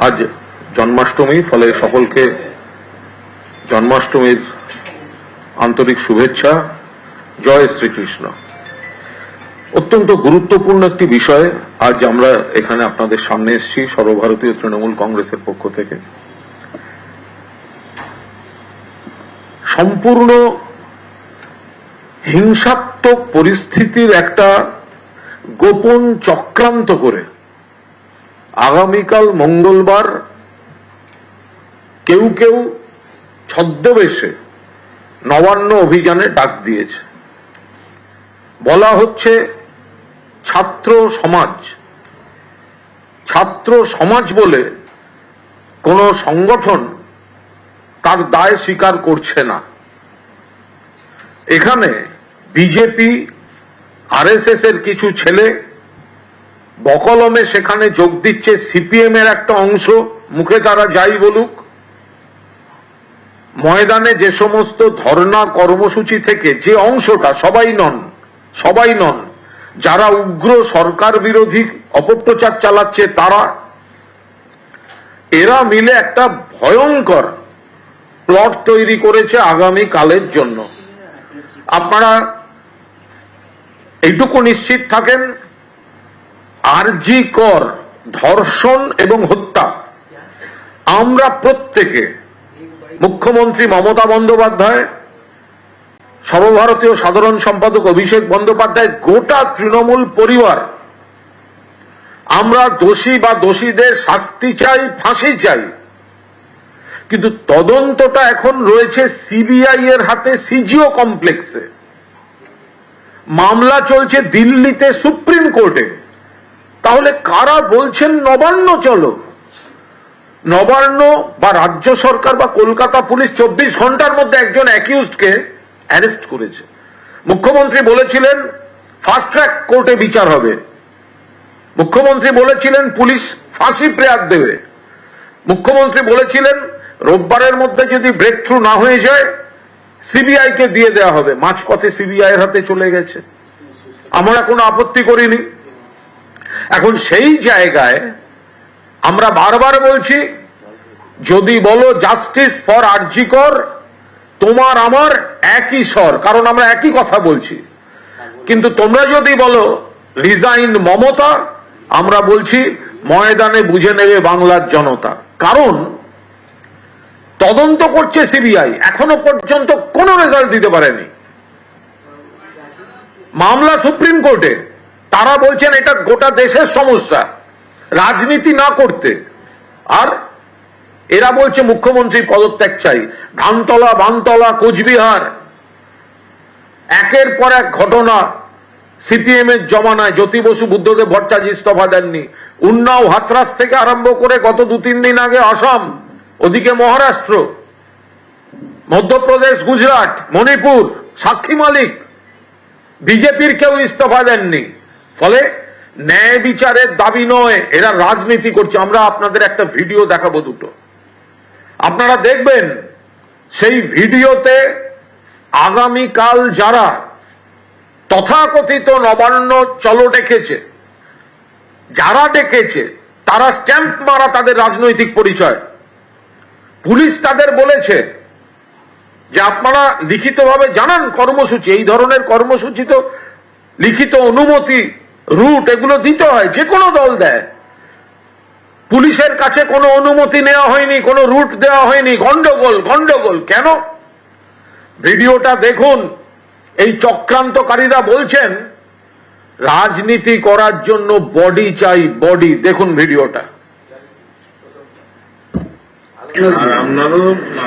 আজ জন্মাষ্টমী, ফলে সকলকে জন্মাষ্টমীর আন্তরিক শুভেচ্ছা। জয় শ্রীকৃষ্ণ। অত্যন্ত গুরুত্বপূর্ণ একটি বিষয় আজ আমরা এখানে আপনাদের সামনে এসেছি সর্বভারতীয় তৃণমূল কংগ্রেসের পক্ষ থেকে। সম্পূর্ণ হিংসাত্মক পরিস্থিতির একটা গোপন চক্রান্ত করে আগামীকাল মঙ্গলবার কেউ কেউ ছদ্মবেশে নবান্ন অভিযানে ডাক দিয়েছে। বলা হচ্ছে ছাত্র সমাজ বলে কোন সংগঠন তার দায় স্বীকার করছে না। এখানে বিজেপি, আরএসএস এর কিছু ছেলে বকলমে সেখানে যোগ দিচ্ছে, সিপিএম এর একটা অংশ মুখে তারা যাই বলুক। ময়দানে যে সমস্ত ধর্ণা কর্মসূচি থেকে যে অংশটা, সবাই নন, যারা উগ্র সরকার বিরোধী অপপ্রচার চালাচ্ছে তারা, এরা মিলে একটা ভয়ঙ্কর প্লট তৈরি করেছে আগামী কালের জন্য। আপনারা এইটুকু নিশ্চিত থাকেন, আরজি কর ধর্ষণ এবং হত্যা আমরা প্রত্যেকে, মুখ্যমন্ত্রী মমতা বন্দ্যোপাধ্যায়, সর্বভারতীয় সাধারণ সম্পাদক অভিষেক বন্দ্যোপাধ্যায়, গোটা তৃণমূল পরিবার, আমরা দোষী বা দোষীদের শাস্তি চাই, ফাঁসি চাই। কিন্তু তদন্তটা এখন রয়েছে সিবিআই এর হাতে, সিজিও কমপ্লেক্সে। মামলা চলছে দিল্লিতে সুপ্রিম কোর্টে। তাহলে কারা বলছেন নবান্ন চলো? নবান্ন বা রাজ্য সরকার বা কলকাতা পুলিশ 24 ঘন্টার মধ্যে একজন অ্যাকিউজডকে অ্যারেস্ট করেছে। মুখ্যমন্ত্রী বলেছিলেন ফাস্ট ট্র্যাক কোর্টে বিচার হবে। মুখ্যমন্ত্রী বলেছিলেন পুলিশ ফাঁসি প্রেয়ার দেবে। মুখ্যমন্ত্রী বলেছিলেন রোববারের মধ্যে যদি ব্রেক থ্রু না হয়ে যায় সিবিআই কে দিয়ে দেওয়া হবে। মাঝপথে সিবিআই এর হাতে চলে গেছে, আমরা কোনো আপত্তি করিনি। এখন সেই জায়গায় আমরা বারবার বলছি, যদি বলো জাস্টিস ফর আরজি কর, তোমার আমার একই স্বর, কারণ আমরা একই কথা বলছি। কিন্তু তোমরা যদি বলো রিজাইন মমতা, আমরা বলছি ময়দানে বুঝে নেবে বাংলার জনতা। কারণ তদন্ত করছে সিবিআই, এখনো পর্যন্ত কোনো রেজাল্ট দিতে পারেনি। মামলা সুপ্রিম কোর্টে, তারা বলছেন এটা গোটা দেশের সমস্যা, রাজনীতি না করতে। আর এরা বলছে মুখ্যমন্ত্রী পদত্যাগ চাই। ধানতলা, বানতলা, কোচবিহার, একের পর এক ঘটনা। সিপিএম এর জমানায় জ্যোতি বসু, বুদ্ধদেব ভট্টাচার্য ইস্তফা দেননি। উন্নাও, হাতরাস থেকে আরম্ভ করে গত 2-3 দিন আগে আসাম, ওদিকে মহারাষ্ট্র, মধ্যপ্রদেশ, গুজরাট, মণিপুর, সাক্ষী মালিক, বিজেপির কেউ ইস্তফা দেননি। ফলে ন্যায় বিচারের দাবি নয়, এরা রাজনীতি করছে। আমরা আপনাদের একটা ভিডিও দেখাবো, দুটো আপনারা দেখবেন। সেই ভিডিওতে আগামীকাল যারা তথাকথিত নবান্ন চলো ডেকেছে, যারা ডেকেছে তারা স্ট্যাম্প মারা তাদের রাজনৈতিক পরিচয়। পুলিশ তাদের বলেছে যে আপনারা লিখিতভাবে জানান কর্মসূচি, এই ধরনের কর্মসূচি তো লিখিত অনুমতি, রুট এগুলো দিতে হয়, যে কোনো দল দেয়। পুলিশের কাছে কোনো অনুমতি নেওয়া হয়নি, কোনো রুট দেওয়া হয়নি। গন্ডগোল কেন? ভিডিওটা দেখুন। এই চক্রান্তকারীরা বলছেন রাজনীতি করার জন্য বডি চাই, বডি। দেখুন ভিডিওটা।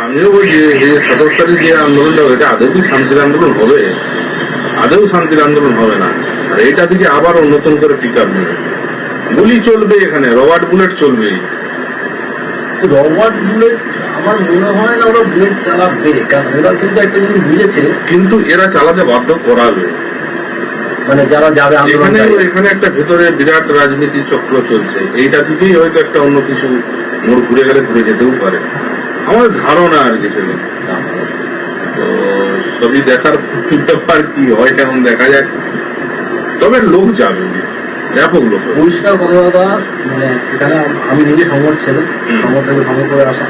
আমিও বলছি যে 27 তারিখ যে আন্দোলনটা, এটা আদৌ কি শান্তির আন্দোলন হবে? আদৌ শান্তির আন্দোলন হবে না। আর এটা দিকে আবার নতুন করে টিকার গুলি চলবে, এখানে রবার্ট বুলেট চলবে। রবার্ট বুলেট আমার মনে হয় না ওরা বুলেট চালাবে, কারণ ওরা কিন্তু একটা জিনিস বুঝেছে, কিন্তু এরা চালাতে বাধ্য করাবে। মানে যারা যাবে এখানে একটা ভেতরে বিরাট রাজনীতি চক্র চলছে। এইটা থেকেই হয়তো একটা অন্য কিছু মোড় ঘুরে গেলে ঘুরে যেতেও পারে, আমার ধারণা আর কিছু। তো সবই দেখার ব্যাপার, কি হয় এখন দেখা যাক। তবে লোক যাবে, ব্যাপক লোক। পরিষ্কার কথা দাদা, মানে এখানে আমি নিজে সংবাদ ছেলে, সংবাদ থেকে খবর করে আসা,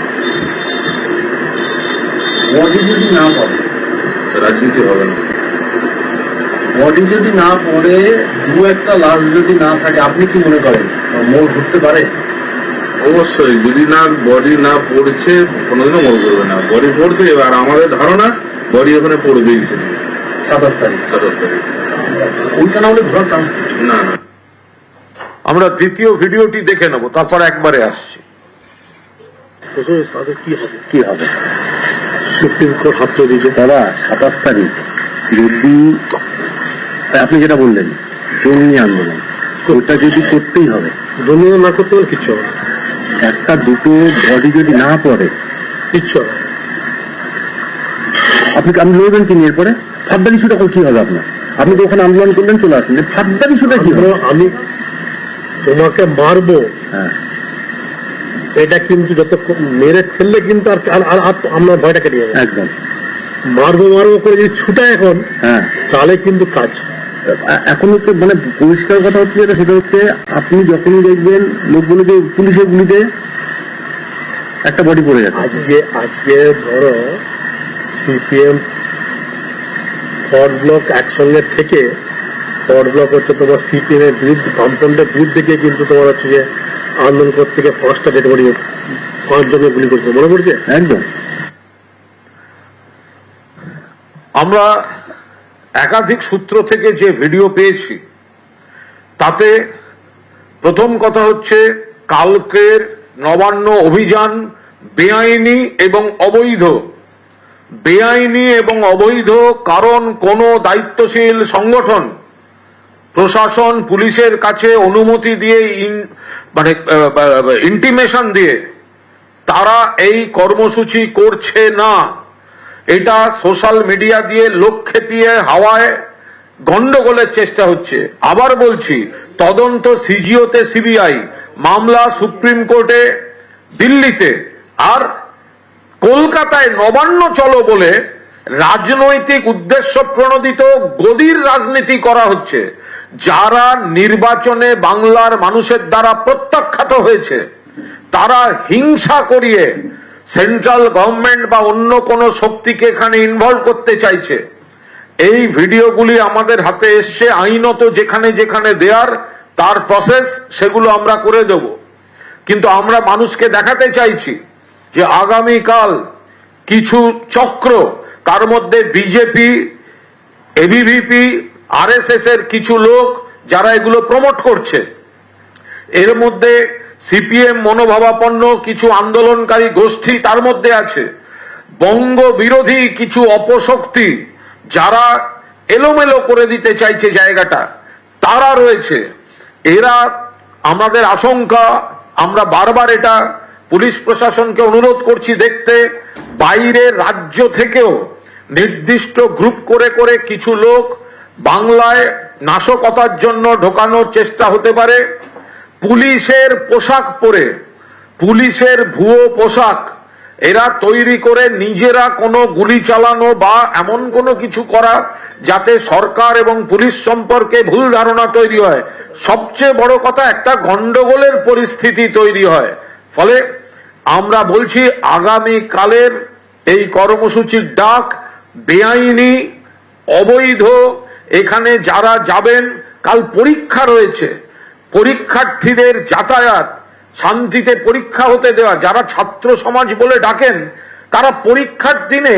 বডি যদি না পড়ে, রাজনীতি হবে না। বডি যদি না পড়ে, দু একটা লাশ যদি না থাকে, আপনি কি মনে করেন মোড় ঘুরতে পারে? অবশ্যই, যদি না বডি না পড়ছে কোনোদিনও মনে করবে না, বডি পড়তে। এবার আমাদের ধারণা বডি ওখানে পড়বেই, ছিল 27 তারিখ। 27 তারিখ। ওইটা না হলে ঘোরার চান্স না না, আমরা দ্বিতীয় ভিডিওটি দেখে নেব, তারপর একবারে আসছি। কি হবে? সুপ্রিম কোর্ট হাতে দিয়েছে দাদা 27 তারিখ যদি আপনি যেটা বললেন জঙ্গি আন্দোলন, ওটা যদি করতেই হবে, জঙ্গি না করতে হলে কিচ্ছু হবে না। একটা দুটো বডি যদি না পড়ে কিচ্ছু হবে না। আপনি লড়বেন কি নিয়ে? এরপরে ফাদ্দার ইস্যুটা কি হবে আপনার? আপনি তো ওখানে আন্দোলন করলেন, চলে আসলেন, ফাদ্দার ইস্যুটা কি হবে? আমি তোমাকে মারবো, হ্যাঁ, এটা কিন্তু যত মেরে ফেললে কিন্তু আর আমরা ভয়টা কেটে যাবে। একদম মারবো মারবো করে যদি ছুটায় এখন, হ্যাঁ। তাহলে কিন্তু কাজ। এখন হচ্ছে মানে পরিষ্কার কথা হচ্ছে যেটা, সেটা হচ্ছে আপনি যখনই দেখবেন লোকগুলো যে পুলিশের গুলিতে একটা বডি পড়ে যাচ্ছে। আজকে ধরো সিপিএম ফরওয়ার্ড ব্লক একসঙ্গে থেকে, ফরওয়ার্ড ব্লক হচ্ছে তোমার সিপিএম এর বিরুদ্ধে, বামফ্রন্টের বিরুদ্ধে গিয়ে কিন্তু তোমার হচ্ছে যে আন্দোলন করতে গিয়ে 5টা ডেড বডি, 5 জনের গুলি করছে, মনে পড়ছে? একদম। আমরা একাধিক সূত্র থেকে যে ভিডিও পেয়েছি, তাতে প্রথম কথা হচ্ছে কালকের নবান্ন অভিযান বেআইনি এবং অবৈধ। বেআইনি এবং অবৈধ কারণ কোন দায়িত্বশীল সংগঠন প্রশাসন পুলিশের কাছে অনুমতি দিয়ে মানে ইন্টিমেশন দিয়ে তারা এই কর্মসূচি করছে না। এটা সোশ্যাল মিডিয়া দিয়ে লোক খেপিয়ে হাওয়ায় গন্ডগোলের চেষ্টা হচ্ছে। আবার বলছি, তদন্ত সিজিওতে সিবিআই, মামলা সুপ্রিম কোর্টে দিল্লিতে, আর কলকাতায় নবান্ন চলো বলে রাজনৈতিক উদ্দেশ্য প্রণোদিত গদির রাজনীতি করা হচ্ছে। যারা নির্বাচনে বাংলার মানুষের দ্বারা প্রত্যাখ্যাত হয়েছে, তারা হিংসা করিয়ে সেন্ট্রাল গভর্নমেন্ট বা অন্য কোন শক্তিকে এখানে ইনভলভ করতে চাইছে। এই ভিডিওগুলি আমাদের হাতে এসছে, আইনত যেখানে যেখানে দেয়ার তার প্রসেস সেগুলো আমরা করে দেব। কিন্তু আমরা মানুষকে দেখাতে চাইছি যে আগামীকাল কিছু চক্র, তার মধ্যে বিজেপি, এবিভিপি, আরএসএস এর কিছু লোক যারা এগুলো প্রমোট করছে, এর মধ্যে সিপিএম মনোভাবাপন্ন কিছু আন্দোলনকারী গোষ্ঠী তার মধ্যে আছে, বঙ্গ বিরোধী কিছু অপশক্তি যারা এলোমেলো করে দিতে চাইছে জায়গাটা, তারা রয়েছে। এরা আমাদের আশঙ্কা, আমরা বারবার এটা পুলিশ প্রশাসনকে অনুরোধ করছি দেখতে, বাইরের রাজ্য থেকেও নির্দিষ্ট গ্রুপ করে করে কিছু লোক বাংলায় নাশকতার জন্য ঢোকানোর চেষ্টা হতে পারে। পুলিশের পোশাক পরে, পুলিশের ভুয়ো পোশাক এরা তৈরি করে নিজেরা কোনো গুলি চালানো বা এমন কোনো কিছু করা যাতে সরকার এবং পুলিশ সম্পর্কে ভুল ধারণা তৈরি হয়। সবচেয়ে বড় কথা, একটা গন্ডগোলের পরিস্থিতি তৈরি হয়। ফলে আমরা বলছি আগামী কালের এই কর্মসূচির ডাক বেআইনি, অবৈধ। এখানে যারা যাবেন, কাল পরীক্ষা রয়েছে, পরীক্ষার্থীদের যাতায়াত, শান্তিতে পরীক্ষা হতে দেওয়া, যারা ছাত্র সমাজ বলে ডাকেন, তারা পরীক্ষার দিনে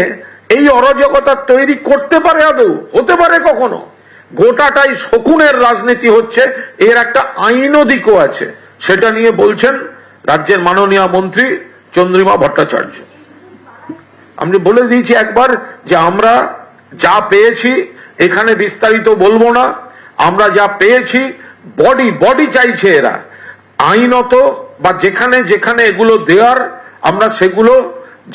এই অরাজকতা তৈরি করতে পারে? আদৌ হতে পারে কখনো? গোটাটাই শকুনের রাজনীতি হচ্ছে। এর একটা আইনও দিকও আছে, সেটা নিয়ে বলছেন রাজ্যের মাননীয় মন্ত্রী চন্দ্রিমা ভট্টাচার্য। আমি বলে দিয়েছি একবার যে আমরা যা পেয়েছি, এখানে বিস্তারিত বলবো না, আমরা যা পেয়েছি বডি চাইছে এরা আইনত, বা যেখানে যেখানে এগুলো দেওয়ার আমরা সেগুলো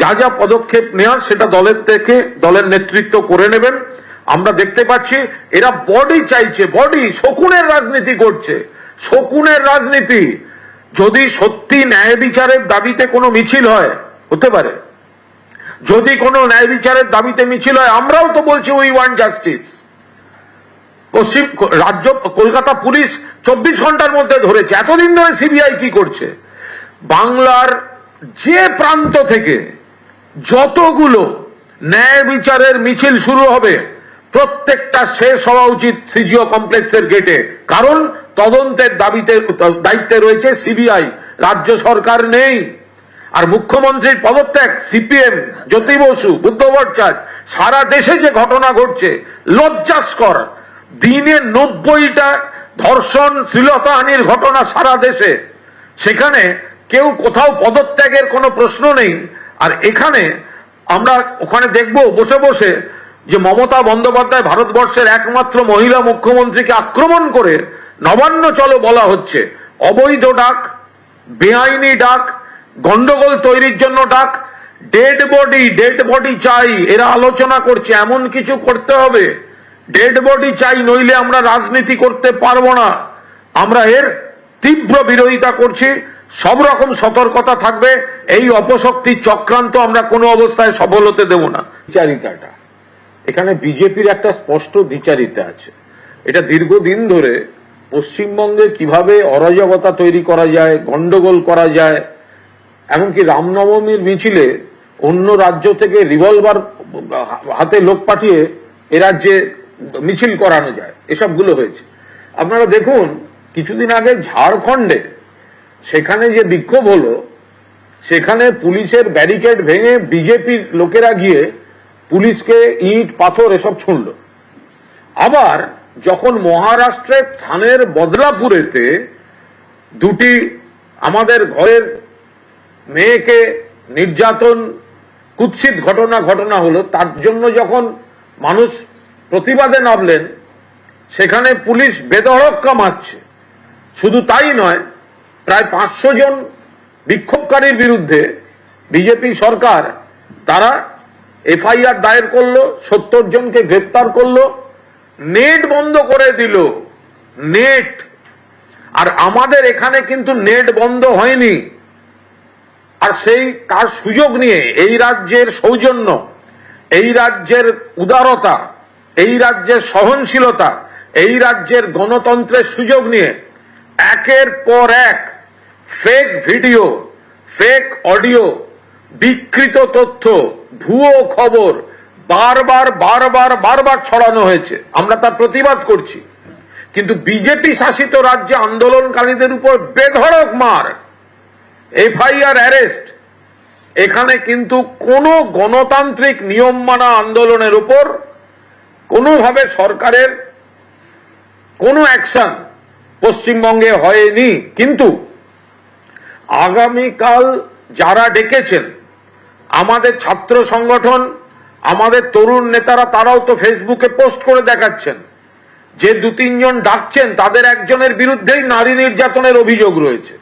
যা যা পদক্ষেপ নেওয়ার সেটা দলের থেকে দলের নেতৃত্ব করে নেবেন। আমরা দেখতে পাচ্ছি এরা বডি চাইছে, বডি, শকুনের রাজনীতি করছে, শকুনের রাজনীতি। যদি সত্যি ন্যায় বিচারের দাবিতে কোনো মিছিল হয়, হতে পারে, যদি কোনো ন্যায় বিচারের দাবিতে মিছিল হয়, আমরাও তো বলছি উই ওয়ান্ট জাস্টিস, পশ্চিম রাজ্য কলকাতা পুলিশ 24 ঘন্টার মধ্যে ধরেছে। এতদিন ধরে সিবিআই কি করছে? বাংলার যে প্রান্ত থেকে যতগুলো ন্যায় বিচারের মিছিল শুরু হবে প্রত্যেকটা শেষ হওয়া উচিত সিজিও কমপ্লেক্সের গেটে, কারণ তদন্তের দায়িত্বে রয়েছে সিবিআই, রাজ্য সরকার নেই। আর মুখ্যমন্ত্রীর পদত্যাগ, সিপিএম, জ্যোতি বসু, বুদ্ধ ভট্টাচার্য, সারা দেশে যে ঘটনা ঘটছে লজ্জাস্কর। দিনে 90টা ধর্ষণ শ্লীলতাহানির ঘটনা সারা দেশে, সেখানে কেউ কোথাও পদত্যাগের কোনো প্রশ্ন নেই। আর এখানে আমরা ওখানে দেখব বসে বসে যে মমতা বন্দ্যোপাধ্যায় ভারতবর্ষের একমাত্র মহিলা মুখ্যমন্ত্রীকে আক্রমণ করে নবান্ন চলো বলা হচ্ছে। অবৈধ ডাক, বেআইনি ডাক, গন্ডগোল তৈরির জন্য ডাক, ডেড বডি চাই এরা আলোচনা করছে। এমন কিছু করতে হবে, ডেড বডি চাই, নইলে আমরা রাজনীতি করতে পারবো না। আমরা এর তীব্র বিরোধিতা করছি। সব রকম সতর্কতা থাকবে। এই অপশক্তির চক্রান্ত আমরা কোনো অবস্থায় সফল হতে দেব না। দ্বিচারিতাটা এখানে বিজেপির একটা স্পষ্ট দ্বিচারিতা আছে। এটা দীর্ঘদিন ধরে পশ্চিমবঙ্গে কিভাবে অরাজকতা তৈরি করা যায়, গন্ডগোল করা যায়, এমনকি রামনবমীর মিছিলে অন্য রাজ্য থেকে রিভলভার হাতে লোক পাঠিয়ে এ রাজ্যে মিছিল করানো যায়, এসবগুলো হয়েছে। আপনারা দেখুন কিছুদিন আগে ঝাড়খণ্ডে সেখানে যে বিক্ষোভ হলো, সেখানে পুলিশের ব্যারিকেড ভেঙে বিজেপির লোকেরা গিয়ে পুলিশকে ইট পাথর এসব ছুঁড়ল। আবার যখন মহারাষ্ট্রের থানের বদলাপুরেতে দুটি আমাদের ঘরের মেয়েকে নির্যাতন কুৎসিত ঘটনা হলো, তার জন্য যখন মানুষ প্রতিবাদে নামলেন, সেখানে পুলিশ বেধড়ক মারছে। শুধু তাই নয়, প্রায় 500 জন বিক্ষোভকারীর বিরুদ্ধে বিজেপি সরকার তারা এফআইআর দায়ের করলো, 70 জনকে গ্রেপ্তার করলো, নেট বন্ধ করে দিল, নেট। আর আমাদের এখানে কিন্তু নেট বন্ধ হয়নি। আর সেই তার সুযোগ নিয়ে এই রাজ্যের সৌজন্য, এই রাজ্যের উদারতা, এই রাজ্যের সহনশীলতা, এই রাজ্যের গণতন্ত্রের সুযোগ নিয়ে একের পর এক ফেক ভিডিও, ফেক অডিও, বিকৃত তথ্য, ভুয়ো খবর বারবার ছড়ানো হয়েছে। আমরা তার প্রতিবাদ করছি। কিন্তু বিজেপি শাসিত রাজ্যে আন্দোলনকারীদের উপর বেধড়ক মার, এফআইআর, অ্যারেস্ট, এখানে কিন্তু কোনো গণতান্ত্রিক নিয়ম মানা আন্দোলনের উপর কোনোভাবে সরকারের কোনো অ্যাকশন পশ্চিমবঙ্গে হয়নি। কিন্তু আগামীকাল যারা ডেকেছেন, আমাদের ছাত্র সংগঠন, আমাদের তরুণ নেতারা, তারাও তো ফেসবুকে পোস্ট করে দেখাচ্ছেন যে 2-3 জন ডাকছেন, তাদের একজনের বিরুদ্ধেই নারী নির্যাতনের অভিযোগ রয়েছে।